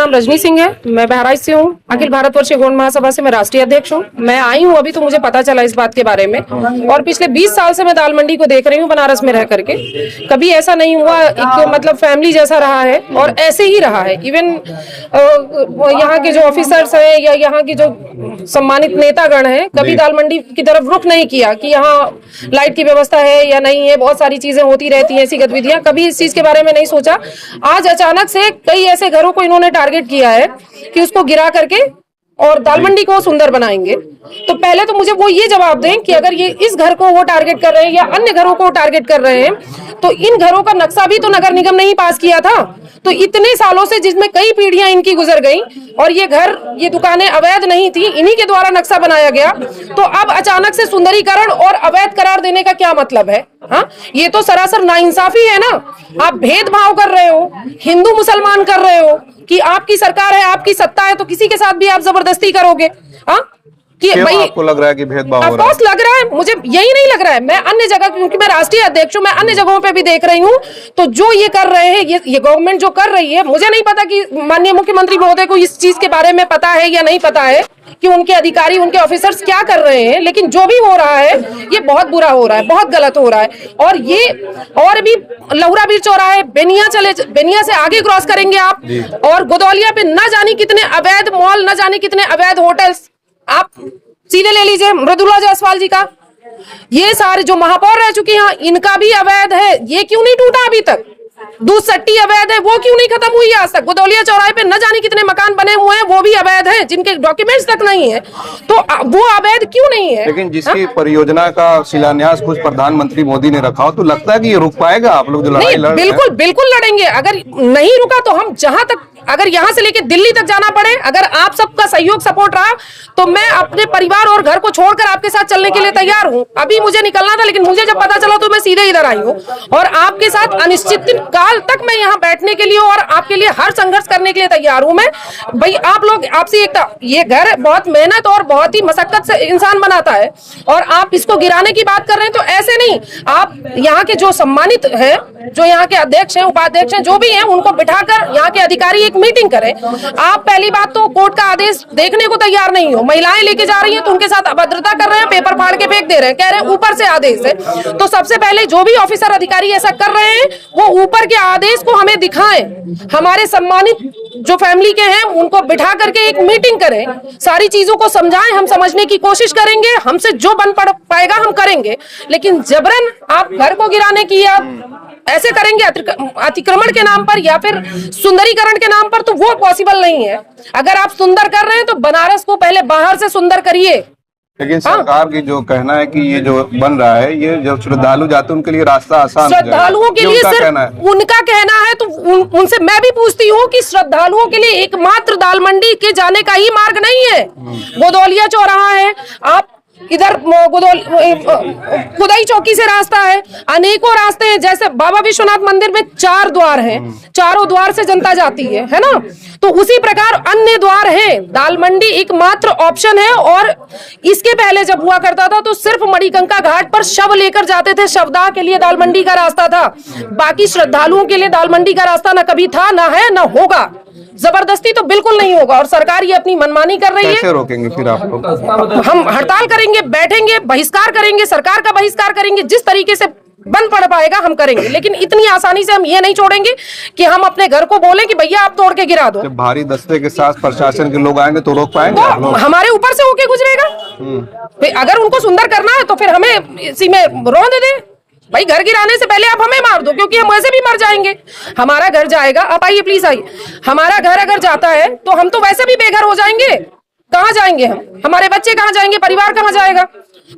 नाम रजनी सिंह है, मैं बहराइच से हूँ। अखिल भारतवर्षीय गौंड महासभा से मैं राष्ट्रीय अध्यक्ष हूँ। मैं आई हूँ अभी तो मुझे पता चला इस बात के बारे में, और पिछले 20 साल से मैं दाल मंडी को देख रही हूँ बनारस में रह करके। कभी ऐसा नहीं हुआ, एक मतलब फैमिली जैसा रहा है और ऐसे ही रहा है। इवन यहाँ के जो ऑफिसर्स हैं या यहाँ के जो सम्मानित नेतागण हैं, कभी दाल मंडी की तरफ रुख नहीं किया कि यहाँ लाइट की व्यवस्था है या नहीं है। बहुत सारी चीजें होती रहती हैं ऐसी गतिविधियां, कभी इस चीज के बारे में नहीं सोचा। आज अचानक से कई ऐसे घरों को इन्होंने टारगेट किया है कि उसको गिरा करके और दाल मंडी को सुंदर बनाएंगे। तो पहले तो मुझे वो ये जवाब दें कि अगर ये इस घर को वो टारगेट कर रहे हैं या अन्य घरों को टारगेट कर रहे हैं, तो इन घरों का नक्शा भी तो नगर निगम ने ही पास किया था। तो इतने सालों से जिसमें कई पीढ़ियां इनकी गुजर गई और ये घर, ये दुकानें अवैध नहीं थी, इन्हीं के द्वारा नक्शा बनाया गया। तो अब अचानक से सुंदरीकरण और अवैध करार देने का क्या मतलब है? हाँ, ये तो सरासर नाइंसाफी है ना। आप भेदभाव कर रहे हो, हिंदू मुसलमान कर रहे हो कि आपकी सरकार है, आपकी सत्ता है, तो किसी के साथ भी आप जबरदस्ती करोगे। हाँ, भाई आपको लग रहा है कि भेदभाव हो रहा है? लग रहा है, मुझे यही नहीं लग रहा है। मैं अन्य जगह, क्योंकि मैं राष्ट्रीय अध्यक्ष हूं, मैं अन्य जगहों पे भी देख रही हूं, तो जो ये कर रहे हैं, ये गवर्नमेंट जो कर रही है, मुझे नहीं पता कि माननीय मुख्यमंत्री महोदय को इस चीज के बारे में पता है या नहीं पता है कि उनके अधिकारी, उनके ऑफिसर्स क्या कर रहे हैं। लेकिन जो भी हो रहा है ये बहुत बुरा हो रहा है, बहुत गलत हो रहा है। और ये और भी लहुरा बीर चौराहे, बेनिया से आगे क्रॉस करेंगे आप, और गोदौलिया पे न जाने कितने अवैध मॉल, न जाने कितने अवैध होटल्स। आप सीधे ले लीजिए मृदुला जायसवाल जी का, ये सारे जो महापौर रह चुकी हैं इनका भी अवैध है। ये क्यों नहीं टूटा अभी तक? दूध सट्टी अवैध है, वो क्यों नहीं खत्म हुई आज तक? गोदौलिया चौराहे पे न जाने कितने मकान बने हुए हैं, वो भी अवैध है, जिनके डॉक्यूमेंट्स तक नहीं है। तो वो अवैध क्यों नहीं है? लेकिन जिसकी परियोजना का शिलान्यास खुद प्रधानमंत्री मोदी ने रखा हो, तो लगता है कि ये रुक पाएगा? आप लोग जो लड़ाई लड़ रहे हैं। बिल्कुल बिल्कुल लड़ेंगे। अगर नहीं रुका तो हम जहां तक, अगर यहां से लेके दिल्ली तक जाना पड़े, अगर आप सबका सहयोग सपोर्ट रहा, तो मैं अपने परिवार और घर को छोड़कर आपके साथ चलने के लिए तैयार हूं। अभी मुझे निकलना था, लेकिन मुझे जब पता चला तो मैं सीधे इधर आई हूं, और आपके साथ अनिश्चित काल तक मैं यहाँ बैठने के लिए और आपके लिए हर संघर्ष करने के लिए तैयार हूं मैं। भाई आप लोग, आपसे एक, ये घर बहुत मेहनत और बहुत ही मशक्कत से इंसान बनाता है, और आप इसको गिराने की बात कर रहे हैं। तो ऐसे नहीं, आप यहाँ के जो सम्मानित हैं, जो यहाँ के अध्यक्ष हैं, उपाध्यक्ष हैं, जो भी हैं, उनको बिठाकर यहाँ के अधिकारी मीटिंग करें। आप पहली बात तो कोर्ट का आदेश देखने को तैयार नहीं हो, महिलाएं लेके जा रही हैं तो उनके साथ अभद्रता कर रहे हैं, पेपर फाड़ के फेंक दे रहे हैं, कह रहे हैं ऊपर से आदेश है। तो सबसे पहले जो भी ऑफिसर अधिकारी ऐसा कर रहे हैं, वो ऊपर के आदेश को हमें दिखाएं। हमारे सम्मानित जो फैमिली के हैं उनको बिठा करके एक मीटिंग करें, सारी चीजों को समझाएं, हम समझने की कोशिश करेंगे, हमसे जो बन पड़ पाएगा हम करेंगे। लेकिन जबरन आप घर को गिराने की या ऐसे करेंगे अतिक्रमण के नाम पर या फिर सुंदरीकरण के नाम पर, तो वो पॉसिबल नहीं है। अगर आप सुंदर कर रहे हैं तो बनारस को पहले बाहर से सुंदर करिए। लेकिन सरकार की जो कहना है कि ये जो बन रहा है, ये जो श्रद्धालु जाते हैं उनके लिए रास्ता आसान हो जाएगा। श्रद्धालुओं के लिए सिर्फ उनका कहना है, तो उनसे मैं भी पूछती हूँ कि श्रद्धालुओं के लिए एकमात्र दाल मंडी के जाने का ही मार्ग नहीं है। गोदौलिया चौराहा है, आप इधर खुदाई चौकी से रास्ता है, अनेकों रास्ते हैं। जैसे बाबा विश्वनाथ मंदिर में 4 द्वार हैं, चारों द्वार से जनता जाती है ना। तो उसी प्रकार अन्य द्वार हैं। दाल मंडी एकमात्र ऑप्शन है। और इसके पहले जब हुआ करता था तो सिर्फ मणिकंका घाट पर शव लेकर जाते थे, शवदाह के लिए दाल मंडी का रास्ता था। बाकी श्रद्धालुओं के लिए दाल मंडी का रास्ता न कभी था, ना है, ना होगा। जबरदस्ती तो बिल्कुल नहीं होगा, और सरकार ये अपनी मनमानी कर रही है। कैसे रोकेंगे फिर आपको? हम हड़ताल करेंगे, बैठेंगे, बहिष्कार करेंगे, सरकार का बहिष्कार करेंगे, जिस तरीके से बंद पड़ पाएगा हम करेंगे। लेकिन इतनी आसानी से हम ये नहीं छोड़ेंगे कि हम अपने घर को बोले कि भैया आप तोड़ के गिरा दो। जब भारी दस्ते के साथ प्रशासन के लोग आएंगे तो रोक पाएंगे? तो हमारे ऊपर से होके गुजरेगा। अगर उनको सुंदर करना है तो फिर हमें इसी में रोने दे। भाई घर गिराने से पहले आप हमें मार दो, क्योंकि हम वैसे भी मर जाएंगे। हमारा घर जाएगा, आप आइए प्लीज आइए। हमारा घर अगर जाता है तो हम तो वैसे भी बेघर हो जाएंगे। कहाँ जाएंगे हम? हमारे बच्चे कहाँ जाएंगे? परिवार कहाँ जाएगा?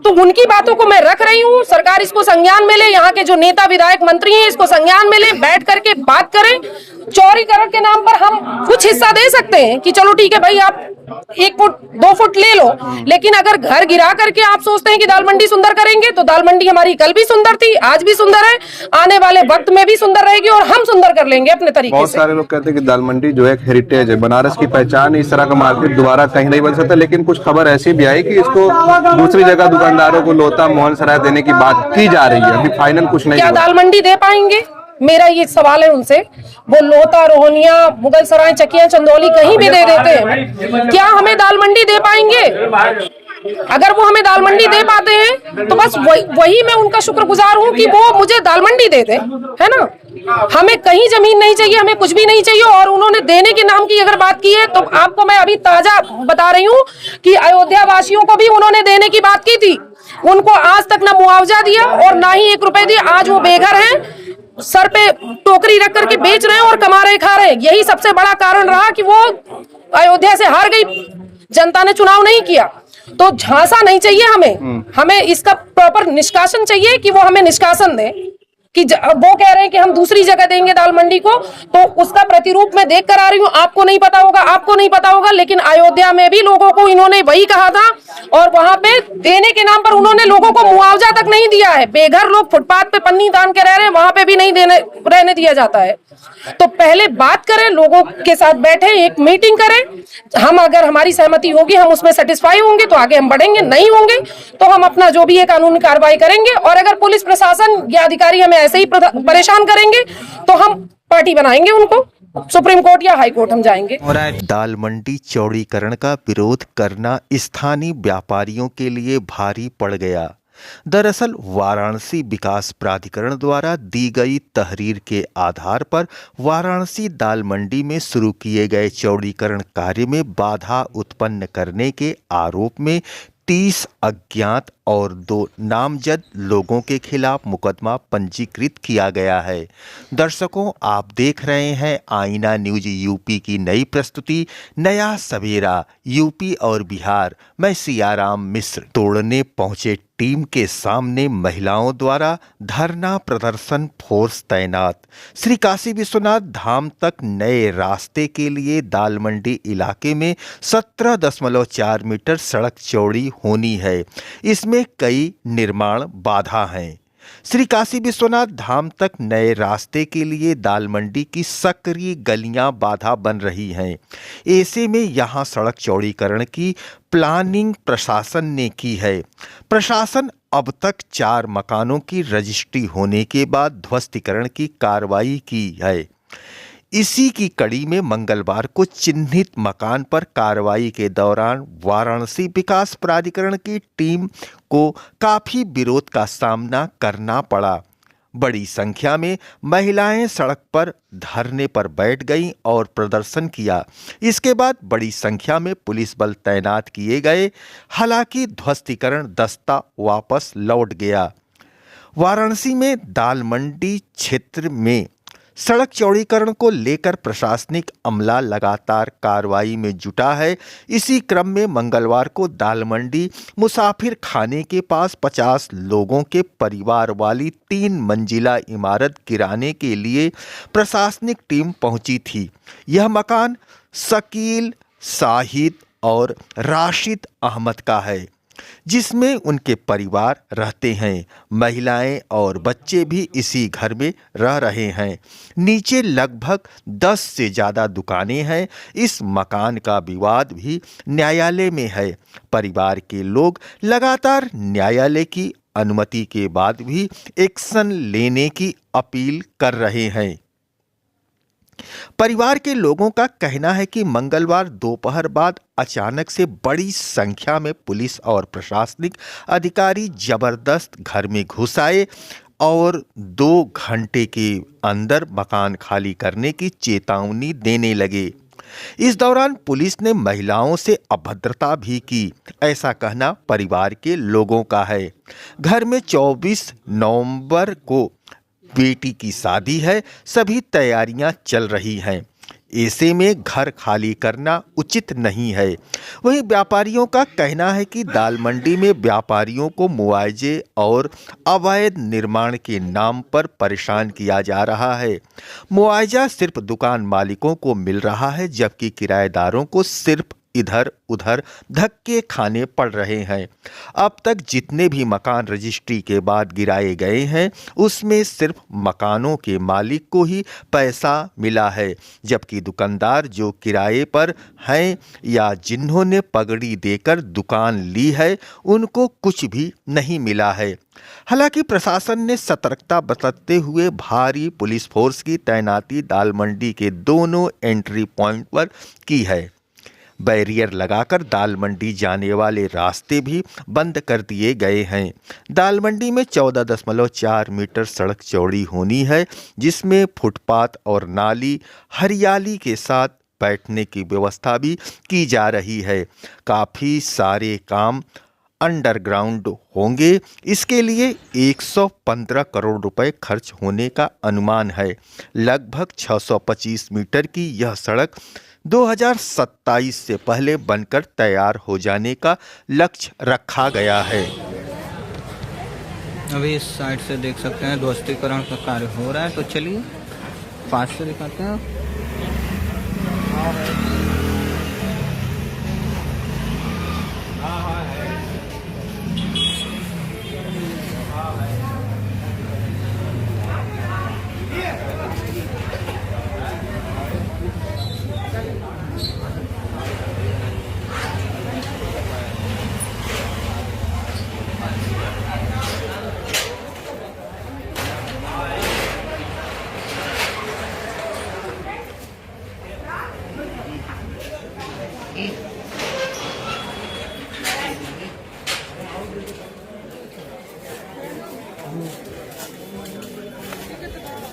तो उनकी बातों को मैं रख रही हूँ। सरकार इसको संज्ञान में ले, यहाँ के जो नेता विधायक मंत्री हैं इसको संज्ञान में ले, बैठ करके बात करें। चौड़ीकरण के नाम पर हम कुछ हिस्सा दे सकते हैं कि चलो ठीक है भाई, आप 1 फुट 2 फुट ले लो, लेकिन अगर घर गिरा करके आप सोचते हैं कि दाल मंडी सुंदर करेंगे, तो दाल मंडी हमारी कल भी सुंदर थी, आज भी सुंदर है, आने वाले वक्त में भी सुंदर रहेगी, और हम सुंदर कर लेंगे अपने तरीके से। बहुत सारे लोग कहते हैं कि दाल मंडी जो है हेरिटेज है, बनारस की पहचान, इस तरह का मार्केट दोबारा कहीं नहीं बन सकता। लेकिन कुछ खबर ऐसी भी आई कि इसको दूसरी जगह दुकानदारों को लोता मोहन सराय देने की बात की जा रही है। अभी फाइनल कुछ नहीं। क्या दाल मंडी दे पाएंगे? मेरा ये सवाल है उनसे, वो लोहता, रोहनिया, मुगल सराय, चकिया, चंदौली कहीं भी दे देते हैं, क्या हमें दाल मंडी दे पाएंगे? अगर वो हमें दाल मंडी दे पाते हैं तो बस वही मैं उनका शुक्रगुजार हूँ कि वो मुझे दाल मंडी दे दे, है ना। हमें कहीं जमीन नहीं चाहिए, हमें कुछ भी नहीं चाहिए। और उन्होंने देने के नाम की अगर बात की है तो आपको मैं अभी ताजा बता रही हूँ कि अयोध्या वासियों को भी उन्होंने देने की बात की थी, उनको आज तक ना मुआवजा दिया और ना ही 1 रुपए दिया। आज वो बेघर हैं, सर पे टोकरी रख करके बेच रहे हैं और कमा रहे, खा रहे हैं। यही सबसे बड़ा कारण रहा कि वो अयोध्या से हार गई, जनता ने चुनाव नहीं किया। तो झांसा नहीं चाहिए हमें इसका प्रॉपर निष्कासन चाहिए कि वो हमें निष्कासन दे कि वो कह रहे हैं कि हम दूसरी जगह देंगे दाल मंडी को, तो उसका प्रतिरूप मैं देख कर आ रही हूँ। आपको नहीं पता होगा, लेकिन अयोध्या में भी लोगों को इन्होंने वही कहा था और वहां पे देने के नाम पर उन्होंने लोगों को मुआवजा तक नहीं दिया है। बेघर लोग फुटपाथ पे पन्नी तान के रह रहे हैं, वहां पे भी नहीं रहने दिया जाता है। तो पहले बात करें, लोगों के साथ बैठे, एक मीटिंग करें। हम अगर हमारी सहमति होगी, हम उसमें सेटिस्फाई होंगे तो आगे हम बढ़ेंगे, नहीं होंगे तो हम अपना जो भी है कानूनी कार्रवाई करेंगे। और अगर पुलिस प्रशासन या अधिकारी हमें ऐसे ही परेशान करेंगे तो हम पार्टी बनाएंगे, उनको सुप्रीम कोर्ट या हाई कोर्ट हम जाएंगे। दाल मंडी चौड़ीकरण का विरोध करना स्थानीय व्यापारियों के लिए भारी पड़ गया। दरअसल वाराणसी विकास प्राधिकरण द्वारा दी गई तहरीर के आधार पर वाराणसी दाल मंडी में शुरू किए गए चौड़ीकरण कार्य में बाधा उत्पन्न करने के आरोप में 30 अज्ञात और 2 नामजद लोगों के खिलाफ मुकदमा पंजीकृत किया गया है। दर्शकों, आप देख रहे हैं आईना न्यूज यूपी की नई प्रस्तुति नया सवेरा यूपी और बिहार। मैं सियाराम मिश्र। तोड़ने पहुंचे टीम के सामने महिलाओं द्वारा धरना प्रदर्शन, फोर्स तैनात। श्री काशी विश्वनाथ धाम तक नए रास्ते के लिए दाल मंडी इलाके में 17.4 मीटर सड़क चौड़ी होनी है। इसमें कई निर्माण बाधा हैं। श्री काशी विश्वनाथ धाम तक नए रास्ते के लिए दाल मंडी की सक्रिय गलियां बाधा बन रही हैं। ऐसे में यहां सड़क चौड़ीकरण की प्लानिंग प्रशासन ने की है। प्रशासन अब तक 4 मकानों की रजिस्ट्री होने के बाद ध्वस्तीकरण की कार्रवाई की है। इसी की कड़ी में मंगलवार को चिन्हित मकान पर कार्रवाई के दौरान वाराणसी विकास प्राधिकरण की टीम को काफी विरोध का सामना करना पड़ा। बड़ी संख्या में महिलाएं सड़क पर धरने पर बैठ गईं और प्रदर्शन किया। इसके बाद बड़ी संख्या में पुलिस बल तैनात किए गए। हालांकि ध्वस्तीकरण दस्ता वापस लौट गया। वाराणसी में दाल मंडी क्षेत्र में सड़क चौड़ीकरण को लेकर प्रशासनिक अमला लगातार कार्रवाई में जुटा है। इसी क्रम में मंगलवार को दाल मंडी मुसाफिर खाने के पास 50 लोगों के परिवार वाली 3 मंजिला इमारत गिराने के लिए प्रशासनिक टीम पहुंची थी। यह मकान शकील, शाहिद और राशिद अहमद का है, जिसमें उनके परिवार रहते हैं। महिलाएं और बच्चे भी इसी घर में रह रहे हैं। नीचे लगभग 10 से ज़्यादा दुकानें हैं। इस मकान का विवाद भी न्यायालय में है। परिवार के लोग लगातार न्यायालय की अनुमति के बाद भी एक्शन लेने की अपील कर रहे हैं। परिवार के लोगों का कहना है कि मंगलवार दोपहर बाद अचानक से बड़ी संख्या में पुलिस और प्रशासनिक अधिकारी जबरदस्त घर में घुस आए और 2 घंटे के अंदर मकान खाली करने की चेतावनी देने लगे। इस दौरान पुलिस ने महिलाओं से अभद्रता भी की, ऐसा कहना परिवार के लोगों का है। घर में 24 नवंबर को बेटी की शादी है, सभी तैयारियां चल रही हैं। ऐसे में घर खाली करना उचित नहीं है। वहीं व्यापारियों का कहना है कि दाल मंडी में व्यापारियों को मुआवजे और अवैध निर्माण के नाम पर परेशान किया जा रहा है। मुआवजा सिर्फ दुकान मालिकों को मिल रहा है, जबकि किराएदारों को सिर्फ इधर उधर धक्के खाने पड़ रहे हैं। अब तक जितने भी मकान रजिस्ट्री के बाद गिराए गए हैं उसमें सिर्फ मकानों के मालिक को ही पैसा मिला है, जबकि दुकानदार जो किराए पर हैं या जिन्होंने पगड़ी देकर दुकान ली है उनको कुछ भी नहीं मिला है। हालांकि प्रशासन ने सतर्कता बरतते हुए भारी पुलिस फोर्स की तैनाती दाल मंडी के दोनों एंट्री पॉइंट पर की है। बैरियर लगाकर दाल मंडी जाने वाले रास्ते भी बंद कर दिए गए हैं। दाल मंडी में 14.4 मीटर सड़क चौड़ी होनी है, जिसमें फुटपाथ और नाली हरियाली के साथ बैठने की व्यवस्था भी की जा रही है। काफ़ी सारे काम अंडरग्राउंड होंगे। इसके लिए 115 करोड़ रुपए खर्च होने का अनुमान है। लगभग 625 मीटर की यह सड़क 2027 से पहले बनकर तैयार हो जाने का लक्ष्य रखा गया है। अभी इस साइड से देख सकते हैं ध्वस्तीकरण का कार्य हो रहा है, तो चलिए पास से दिखाते हैं।